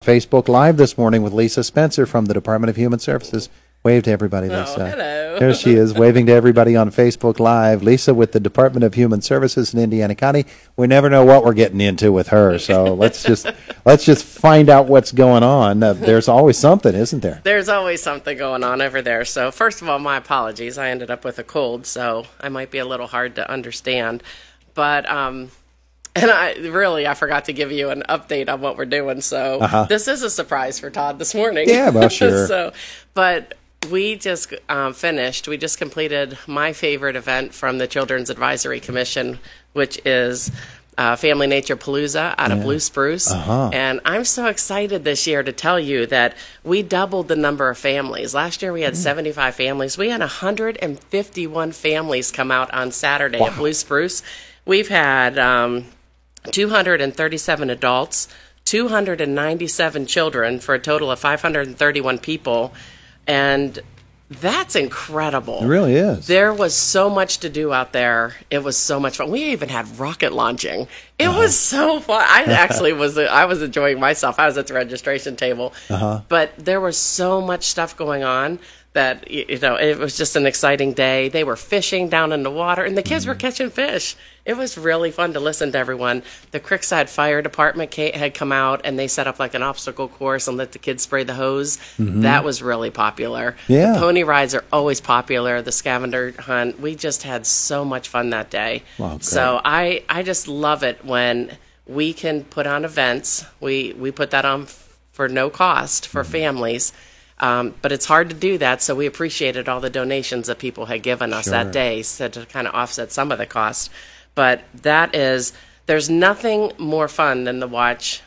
Facebook Live this morning with Lisa Spencer from the Department of Human Services. Wave to everybody, Lisa. Hello. There she is, waving to everybody on Facebook Live. Lisa with the Department of Human Services in Indiana County. We never know what we're getting into with her, so let's just find out what's going on. There's always something, isn't there? There's always something going on over there. So first of all, my apologies. I ended up with a cold, so I might be a little hard to understand. But and I forgot to give you an update on what we're doing. So This is a surprise for Todd this morning. Yeah, well, sure. But we just finished. We just completed my favorite event from the Children's Advisory Commission, which is Family Nature Palooza out of Blue Spruce. And I'm so excited this year to tell you that we doubled the number of families. Last year we had 75 families. We had 151 families come out on Saturday at Blue Spruce. We've had 237 adults, 297 children, for a total of 531 people. And that's incredible. It really is. There was so much to do out there. It was so much fun. We even had rocket launching. It was so fun. I actually was enjoying myself. I was at the registration table. But there was so much stuff going on that, it was just an exciting day. They were fishing down in the water, and the kids were catching fish. It was really fun to listen to everyone. The Creekside Fire Department had come out, and they set up like an obstacle course and let the kids spray the hose. That was really popular. Yeah. The pony rides are always popular. The scavenger hunt. We just had so much fun that day. Wow, so I just love it when we can put on events. We put that on for no cost for families. But it's hard to do that, so we appreciated all the donations that people had given us that day, so to kind of offset some of the cost. But there's nothing more fun than to watch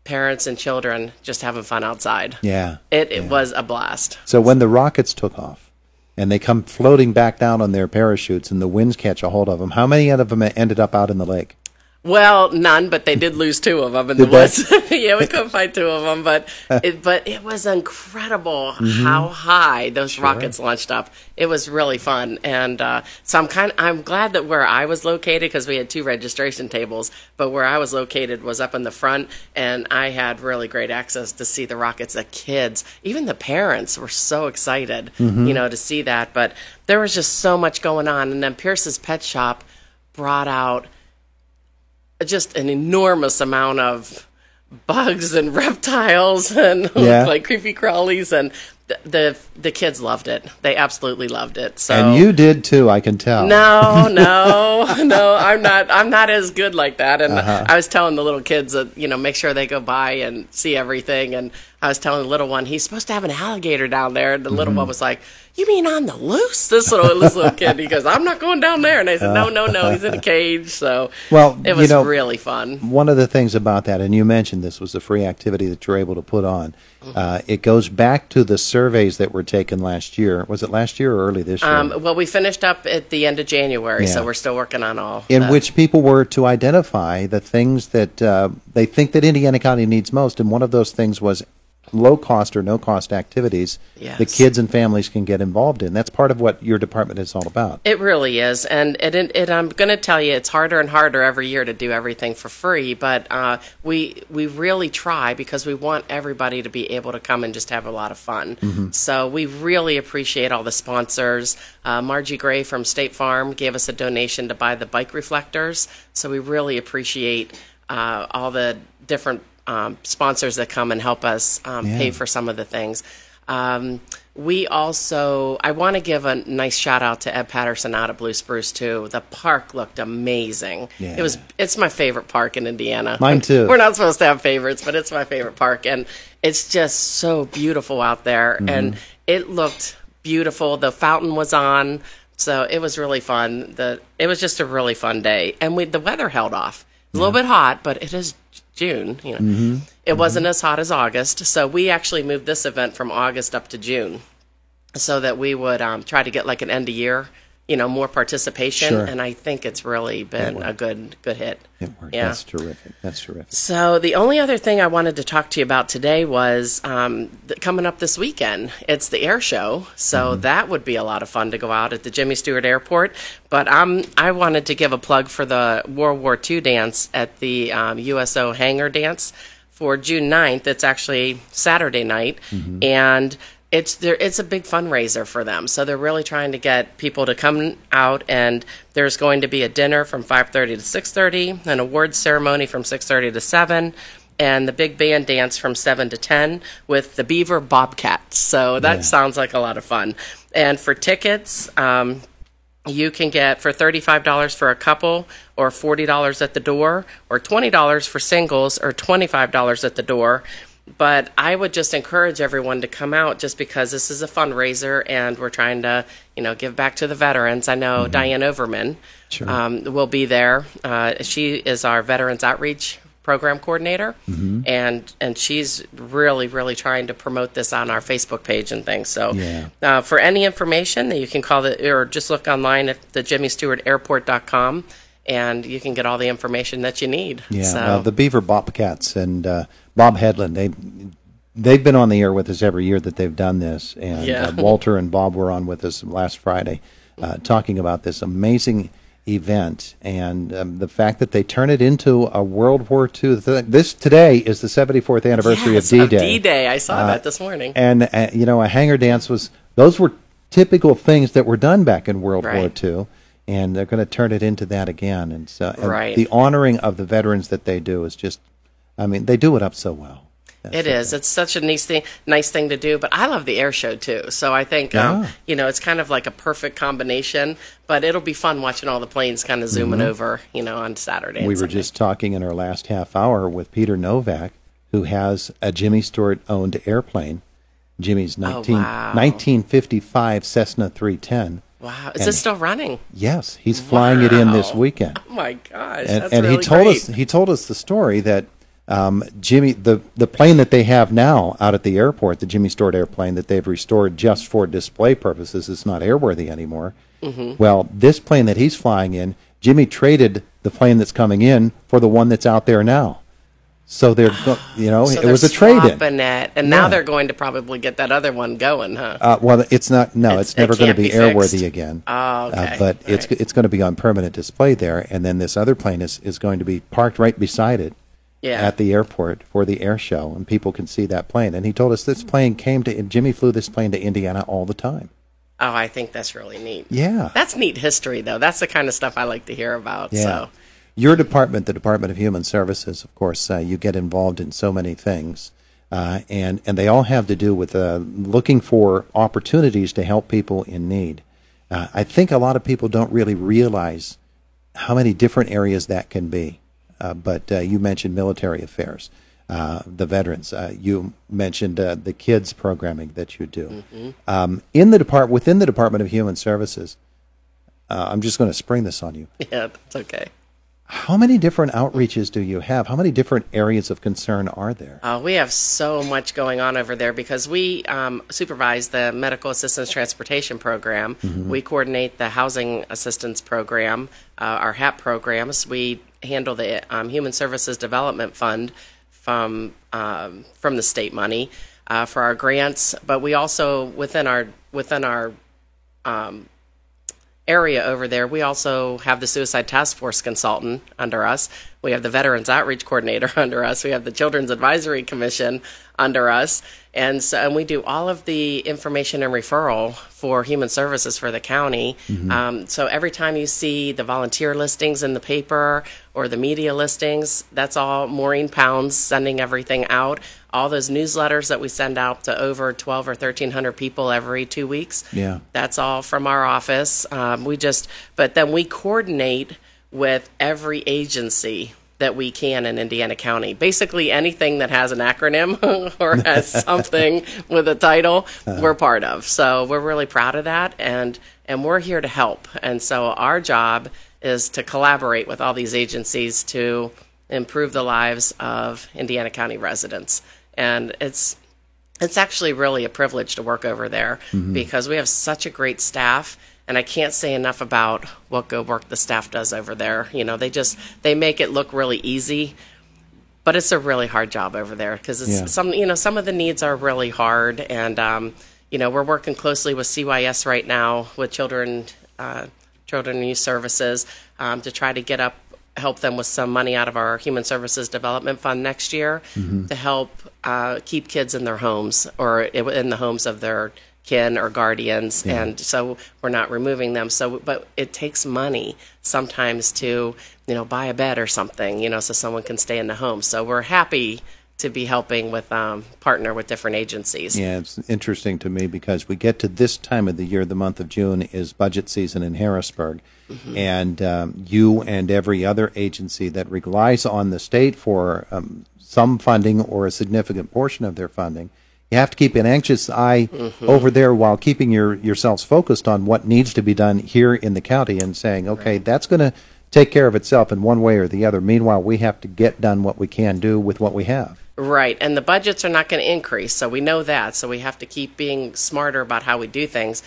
parents and children just having fun outside. Yeah. It was a blast. So when the rockets took off and they come floating back down on their parachutes and the winds catch a hold of them, how many of them ended up out in the lake? Well, none, but they did lose 2 of them in the woods. Yeah, we couldn't find 2 of them, but it was incredible how high those rockets launched up. It was really fun, and so I'm glad that where I was located, because we had 2 registration tables, but where I was located was up in the front, and I had really great access to see the rockets. The kids, even the parents, were so excited, to see that. But there was just so much going on, and then Pierce's Pet Shop brought out just an enormous amount of bugs and reptiles and like creepy crawlies, and the kids loved it. They absolutely loved it. So, and you did too, I can tell. No, I'm not as good like that. And I was telling the little kids that, make sure they go by and see everything. And I was telling the little one, he's supposed to have an alligator down there. And the little one was like, "You mean on the loose?" This little kid, he goes, "I'm not going down there." And I said, no, he's in a cage. So it was really fun. One of the things about that, and you mentioned this was a free activity that you're able to put on. It goes back to the surveys that were taken last year. Was it last year or early this year? Well, we finished up at the end of January, so we're still working on all. In which people were to identify the things that they think that Indiana County needs most, and one of those things was low-cost or no-cost activities that kids and families can get involved in. That's part of what your department is all about. It really is. And I'm going to tell you, it's harder and harder every year to do everything for free, but we really try, because we want everybody to be able to come and just have a lot of fun. So we really appreciate all the sponsors. Margie Gray from State Farm gave us a donation to buy the bike reflectors, so we really appreciate all the different sponsors that come and help us pay for some of the things. We also, I want to give a nice shout out to Ed Patterson out at Blue Spruce too. The park looked amazing. It's my favorite park in Indiana. Mine too. We're not supposed to have favorites, but it's my favorite park, and it's just so beautiful out there, and it looked beautiful. The fountain was on, so it was really fun. It was just a really fun day, and the weather held off. A little bit hot, but it is June. It wasn't as hot as August, so we actually moved this event from August up to June, so that we would try to get like an end of year, more participation. And I think it's really been a good hit. It worked. Yeah. That's terrific. So the only other thing I wanted to talk to you about today was coming up this weekend. It's the air show, so that would be a lot of fun to go out at the Jimmy Stewart Airport. But I wanted to give a plug for the World War II dance at the USO Hangar Dance for June 9th. It's actually Saturday night, and it's a big fundraiser for them. So they're really trying to get people to come out, and there's going to be a dinner from 5:30 to 6:30, an awards ceremony from 6:30 to 7, and the big band dance from 7 to 10 with the Beaver Bobcats. So that sounds like a lot of fun. And for tickets, you can get for $35 for a couple, or $40 at the door, or $20 for singles, or $25 at the door. But I would just encourage everyone to come out, just because this is a fundraiser and we're trying to, give back to the veterans. I know Diane Overman will be there. She is our Veterans Outreach Program Coordinator, and she's really, really trying to promote this on our Facebook page and things. So for any information, you can call or just look online at the JimmyStewartAirport.com, and you can get all the information that you need. Yeah, so. The Beaver Bobcats and Bob Hedlund, they've been on the air with us every year that they've done this, and Walter and Bob were on with us last Friday talking about this amazing event, and the fact that they turn it into a World War II. This today is the 74th anniversary of D-Day. D-Day, I saw that this morning. And a hangar dance those were typical things that were done back in World War II. And they're going to turn it into that again. And so the honoring of the veterans that they do is just, they do it up so well. It is. It's such a nice thing to do. But I love the air show, too. So I think, it's kind of like a perfect combination. But it'll be fun watching all the planes kind of zooming over, on Saturday. We were just talking in our last half hour with Peter Novak, who has a Jimmy Stewart-owned airplane, Jimmy's 1955 Cessna 310. Wow. Is it still running? Yes. He's flying it in this weekend. Oh, my gosh. And really he told us the story that Jimmy, the plane that they have now out at the airport, the Jimmy Stewart airplane that they've restored just for display purposes, it's not airworthy anymore. Well, this plane that he's flying in, Jimmy traded the plane that's coming in for the one that's out there now. So they're, so it was a trade-in. And now they're going to probably get that other one going, huh? Well, it's not. No, it's never going to be airworthy again. Oh, okay. But it's going to be on permanent display there, and then this other plane is going to be parked right beside it at the airport for the air show, and people can see that plane. And he told us this plane Jimmy flew this plane to Indiana all the time. Oh, I think that's really neat. Yeah. That's neat history, though. That's the kind of stuff I like to hear about. Yeah. So. Your department, the Department of Human Services, of course, you get involved in so many things, and they all have to do with looking for opportunities to help people in need. I think a lot of people don't really realize how many different areas that can be. But you mentioned military affairs, the veterans. You mentioned the kids programming that you do. Within the Department of Human Services. I'm just going to spring this on you. Yeah, that's okay. How many different outreaches do you have? How many different areas of concern are there? We have so much going on over there because we supervise the Medical Assistance Transportation Program. We coordinate the Housing Assistance Program, our HAP programs. We handle the Human Services Development Fund from the state money for our grants. But we also, within our area over there, we also have the Suicide Task Force consultant under us. We have the Veterans Outreach Coordinator under us. We have the Children's Advisory Commission under us. And we do all of the information and referral for human services for the county. So every time you see the volunteer listings in the paper or the media listings, that's all Maureen Pounds sending everything out. All those newsletters that we send out to over 1,200 or 1,300 people every 2 weeks. Yeah, that's all from our office. But then we coordinate with every agency that we can in Indiana County. Basically anything that has an acronym or has something with a title, we're part of. So we're really proud of that, and we're here to help. And so our job is to collaborate with all these agencies to improve the lives of Indiana County residents. And it's actually really a privilege to work over there because we have such a great staff. And I can't say enough about what good work the staff does over there. They make it look really easy, but it's a really hard job over there because some of the needs are really hard. And we're working closely with CYS right now with Children and Youth Services to try to get up help them with some money out of our Human Services Development Fund next year to help keep kids in their homes or in the homes of their kin or guardians, and so we're not removing them. So, but it takes money sometimes to, buy a bed or something, so someone can stay in the home. So we're happy to be helping with partner with different agencies. Yeah, it's interesting to me because we get to this time of the year, the month of June is budget season in Harrisburg, and you and every other agency that relies on the state for some funding or a significant portion of their funding, you have to keep an anxious eye over there while keeping yourselves focused on what needs to be done here in the county and saying, okay, that's going to take care of itself in one way or the other. Meanwhile, we have to get done what we can do with what we have. Right, and the budgets are not going to increase, so we know that. So we have to keep being smarter about how we do things.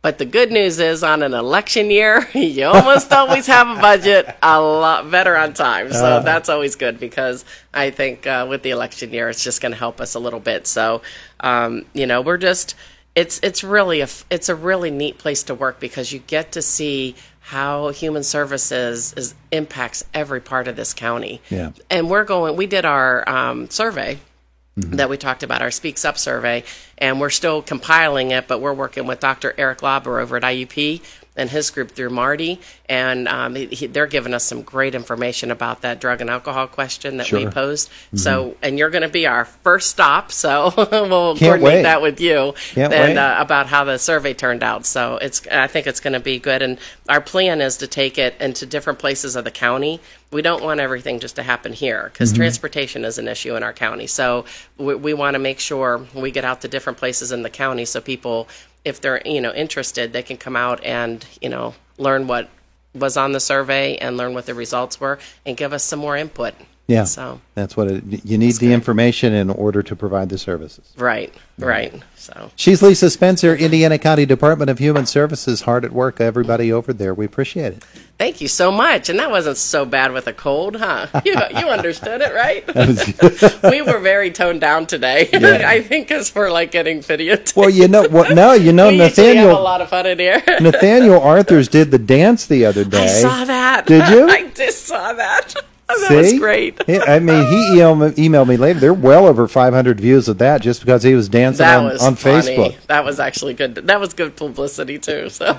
But the good news is, on an election year, you almost always have a budget a lot better on time. So that's always good because I think with the election year, it's just going to help us a little bit. So, we're just it's a really neat place to work because you get to see how human services impacts every part of this county. Yeah. And we did our survey that we talked about, our Speaks Up survey, and we're still compiling it, but we're working with Dr. Eric Lauber over at IUP and his group through Marty, and they're giving us some great information about that drug and alcohol question that we posed. So, and you're going to be our first stop, so we'll coordinate that with you about how the survey turned out. So I think it's going to be good, and our plan is to take it into different places of the county. We don't want everything just to happen here because transportation is an issue in our county. So we want to make sure we get out to different places in the county so people, if they're interested, they can come out and learn what was on the survey and learn what the results were and give us some more input. Yeah, so that's what you need the information in order to provide the services. Right. So she's Lisa Spencer, Indiana County Department of Human Services, hard at work. Everybody over there, we appreciate it. Thank you so much. And that wasn't so bad with a cold, huh? You understood it, right? We were very toned down today. Yeah. I think because we're getting videotaped. Well, we Nathaniel have a lot of fun in here. Nathaniel Arthurs did the dance the other day. I saw that. Did you? I just saw that. That was great. I mean, he emailed me later. There are well over 500 views of that just because he was dancing on Facebook. That was actually good. That was good publicity, too. So,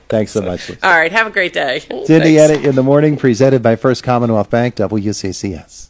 thanks so much. All right. Have a great day. It's Indiana in the Morning, presented by First Commonwealth Bank, WCCS.